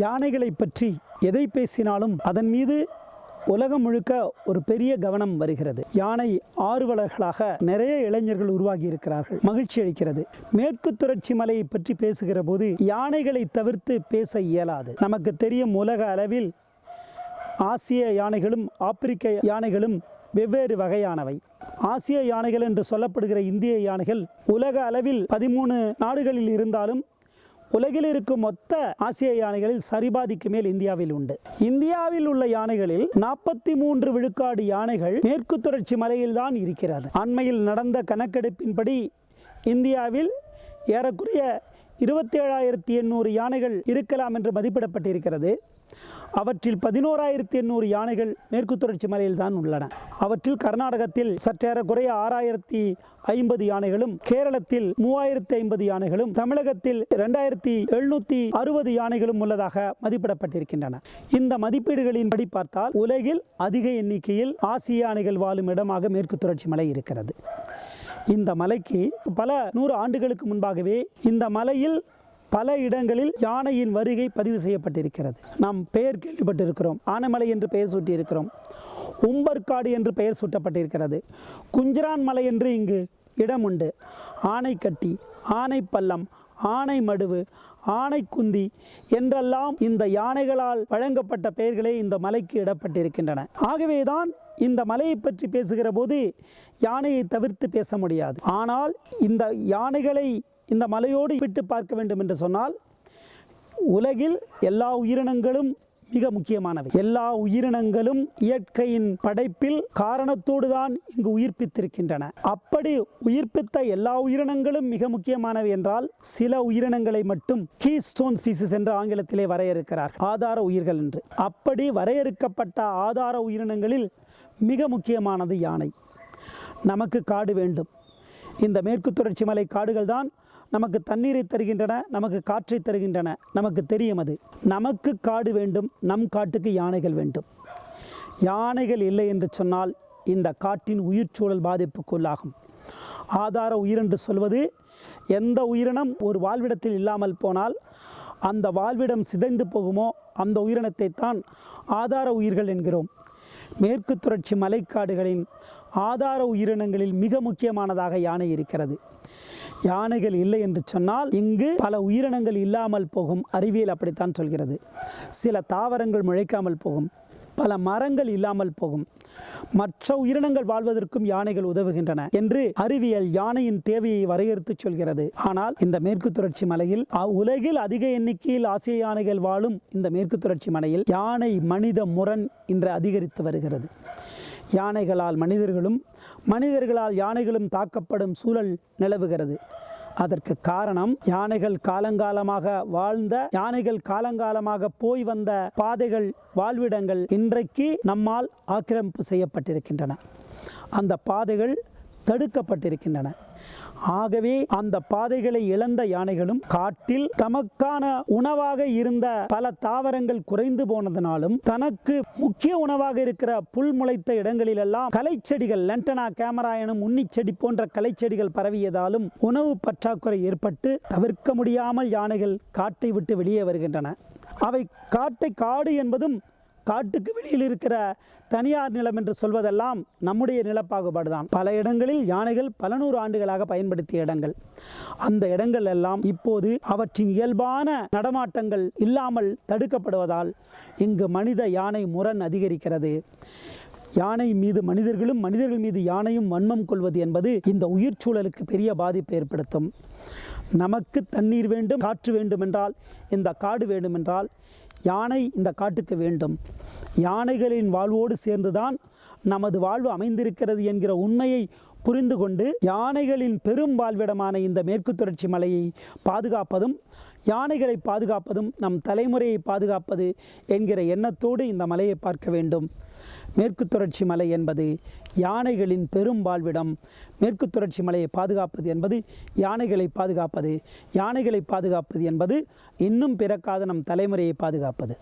யானைகளை பற்றி எதை பேசினாலும் அதன் மீது உலகம் முழுக்க ஒரு பெரிய கவனம் வருகிறது. யானை ஆர்வலர்களாக நிறைய இளைஞர்கள் உருவாகி இருக்கிறார்கள். மகிழ்ச்சி அளிக்கிறது. மேற்கு தொடர்ச்சி மலையை பற்றி பேசுகிற போது யானைகளை தவிர்த்து பேச இயலாது. நமக்கு தெரியும், உலக அளவில் ஆசிய யானைகளும் ஆப்பிரிக்க யானைகளும் வெவ்வேறு வகையானவை. ஆசிய யானைகள் என்று சொல்லப்படுகிற இந்திய யானைகள் உலக அளவில் 13 நாடுகளில் இருந்தாலும் உலகில் இருக்கும் மொத்த ஆசிய யானைகளில் சரிபாதிக்கு மேல் இந்தியாவில் உண்டு. இந்தியாவில் உள்ள யானைகளில் 43 விழுக்காடு யானைகள் மேற்கு தொடர்ச்சி மலையில்தான் இருக்கிறது. அண்மையில் நடந்த கணக்கெடுப்பின்படி இந்தியாவில் ஏறக்குறைய 27,800 யானைகள் இருக்கலாம் என்று மதிப்பிடப்பட்டிருக்கிறது. அவற்றில் 11,800 யானைகள் மேற்கு தொடர்ச்சி மலையில் தான் உள்ளன. அவற்றில் கர்நாடகத்தில் சற்றேறக்குறைய 6,050 யானைகளும், கேரளத்தில் 3,050 யானைகளும், தமிழகத்தில் 2,760 யானைகளும் உள்ளதாக மதிப்பிடப்பட்டிருக்கின்றன. இந்த மதிப்பீடுகளின்படி பார்த்தால் உலகில் அதிக எண்ணிக்கையில் ஆசிய யானைகள் வாழும் இடமாக மேற்கு தொடர்ச்சி மலை இருக்கிறது. இந்த மலைக்கு பல 100 ஆண்டுகளுக்கு முன்பாகவே இந்த மலையில் பல இடங்களில் யானையின் வருகை பதிவு செய்யப்பட்டிருக்கிறது. நாம் பெயர் கேள்விப்பட்டிருக்கிறோம். ஆனைமலை என்று பெயர் சூட்டியிருக்கிறோம். உம்பர்காடு என்று பெயர் சூட்டப்பட்டிருக்கிறது. குஞ்சரான் மலை என்று இங்கு இடம் உண்டு. ஆனைக்கட்டி, ஆனைப்பள்ளம், ஆனை மடுவு, ஆனைக்குந்தி என்றெல்லாம் இந்த யானைகளால் வழங்கப்பட்ட பெயர்களே இந்த மலைக்கு இடப்பட்டிருக்கின்றன. ஆகவேதான் இந்த மலையை பற்றி பேசுகிற போது யானையை தவிர்த்து பேச முடியாது. ஆனால் இந்த யானைகளை இந்த மலையோடு விட்டு பார்க்க வேண்டும் என்று சொன்னால் உலகில் எல்லா உயிரினங்களும் மிக முக்கியமானவை. எல்லா உயிரினங்களும் இயற்கையின் படைப்பில் காரணத்தோடு தான் இங்கு உயிர்ப்பித்திருக்கின்றன. அப்படி உயிர்ப்பித்த எல்லா உயிரினங்களும் மிக முக்கியமானவை என்றால் சில உயிரினங்களை மட்டும் கீஸ்டோன் ஸ்பீசிஸ் என்று ஆங்கிலத்திலே வரையறுக்கிறார், ஆதார உயிர்கள் என்று. அப்படி வரையறுக்கப்பட்ட ஆதார உயிரினங்களில் மிக முக்கியமானது யானை. நமக்கு காடு வேண்டும். இந்த மேற்கு தொடர்ச்சி மலை காடுகள் தான் நமக்கு தண்ணீரை தருகின்றன, நமக்கு காற்றை தருகின்றன. நமக்கு தெரியும் அது. நமக்கு காடு வேண்டும், நம் காட்டுக்கு யானைகள் வேண்டும். யானைகள் இல்லை என்று சொன்னால் இந்த காட்டின் உயிர்ச்சூழல் பாதிப்புக்குள்ளாகும். ஆதார உயிர் என்று சொல்வது எந்த உயிரினம் ஒரு வாழ்விடத்தில் இல்லாமல் போனால் அந்த வாழ்விடம் சிதைந்து போகுமோ அந்த உயிரினத்தை தான் ஆதார உயிர்கள் என்கிறோம். மேற்கு தொடர்ச்சி மலைக்காடுகளின் ஆதார உயிரினங்களில் மிக முக்கியமானதாக யானை இருக்கிறது. யானைகள் இல்லை என்று சொன்னால் இங்கு பல உயிரினங்கள் இல்லாமல் போகும். அறிவியல் அப்படித்தான் சொல்கிறது. சில தாவரங்கள் முளைக்காமல் போகும், பல மரங்கள் இல்லாமல் போகும். மற்ற உயிரினங்கள் வாழ்வதற்கும் யானைகள் உதவுகின்றன என்று அறிவியல் யானையின் தேவையை வரையறுத்து சொல்கிறது. ஆனால் இந்த மேற்கு தொடர்ச்சி மலையில் உலகில் அதிக எண்ணிக்கையில் ஆசிய யானைகள் வாழும் இந்த மேற்கு தொடர்ச்சி மலையில் யானை மனித முரண் இன்று அதிகரித்து வருகிறது. யானைகளால் மனிதர்களும், மனிதர்களால் யானைகளும் தாக்கப்படும் சூழல் நிலவுகிறது. அதற்கு காரணம் யானைகள் காலங்காலமாக வாழ்ந்த, யானைகள் காலங்காலமாக போய் வந்த பாதைகள், வாழ்விடங்கள் இன்றைக்கு நம்மால் ஆக்கிரமிப்பு செய்யப்பட்டிருக்கின்றன. அந்த பாதைகள் தடுக்கப்பட்டிருக்கின்றன. ஆகவே அந்த பாதைகளை இழந்த யானைகளும் காட்டில் தமக்கான உணவாக இருந்த பல தாவரங்கள் குறைந்து போனதனாலும் தனக்கு முக்கிய உணவாக இருக்கிற புல் முளைத்த இடங்களிலெல்லாம் களைச்செடிகள், லென்டனா கேமரா எனும் உன்னிச்செடி போன்ற களைச்செடிகள் பரவியதாலும் உணவு பற்றாக்குறை ஏற்பட்டு தவிர்க்க முடியாமல் யானைகள் காட்டை விட்டு வெளியே வருகின்றன. அவை காடு என்பதும் காட்டுக்கு வெளியில் இருக்கிற தனியார் நிலம் என்று சொல்வதெல்லாம் நம்முடைய நிலப்பாகுபாடு தான். பல இடங்களில் யானைகள் பல 100 ஆண்டுகளாக பயன்படுத்திய இடங்கள். அந்த இடங்கள் எல்லாம் இப்போது அவற்றின் இயல்பான நடமாட்டங்கள் இல்லாமல் தடுக்கப்படுவதால் இங்கு மனித யானை முரண் அதிகரிக்கிறது. யானை மீது மனிதர்களும், மனிதர்கள் மீது யானையும் வன்மம் கொள்வது என்பது இந்த உயிர் சூழலுக்கு பெரிய பாதிப்பை ஏற்படுத்தும். நமக்கு தண்ணீர் வேண்டும், காற்று வேண்டுமென்றால், இந்த காடு வேண்டுமென்றால் யானை இந்த காட்டுக்கு வேண்டும். யானைகளின் வாழ்வோடு சேர்ந்துதான் நமது வாழ்வு அமைந்திருக்கிறது என்கிற உண்மையை புரிந்து கொண்டு யானைகளின் பெரும் வாழ்விடமான இந்த மேற்கு தொடர்ச்சி மலையை பாதுகாப்பதும், யானைகளை பாதுகாப்பதும் நம் தலைமுறையை பாதுகாப்பது என்கிற எண்ணத்தோடு இந்த மலையை பார்க்க வேண்டும். மேற்கு தொடர்ச்சி மலை என்பது யானைகளின் பெரும் வாழ்விடம். மேற்கு தொடர்ச்சி மலையை பாதுகாப்பது என்பது யானைகளை பாதுகாப்பது. யானைகளை பாதுகாப்பது என்பது இன்னும் பிறக்காத நம் தலைமுறையை பாதுகாப்பது.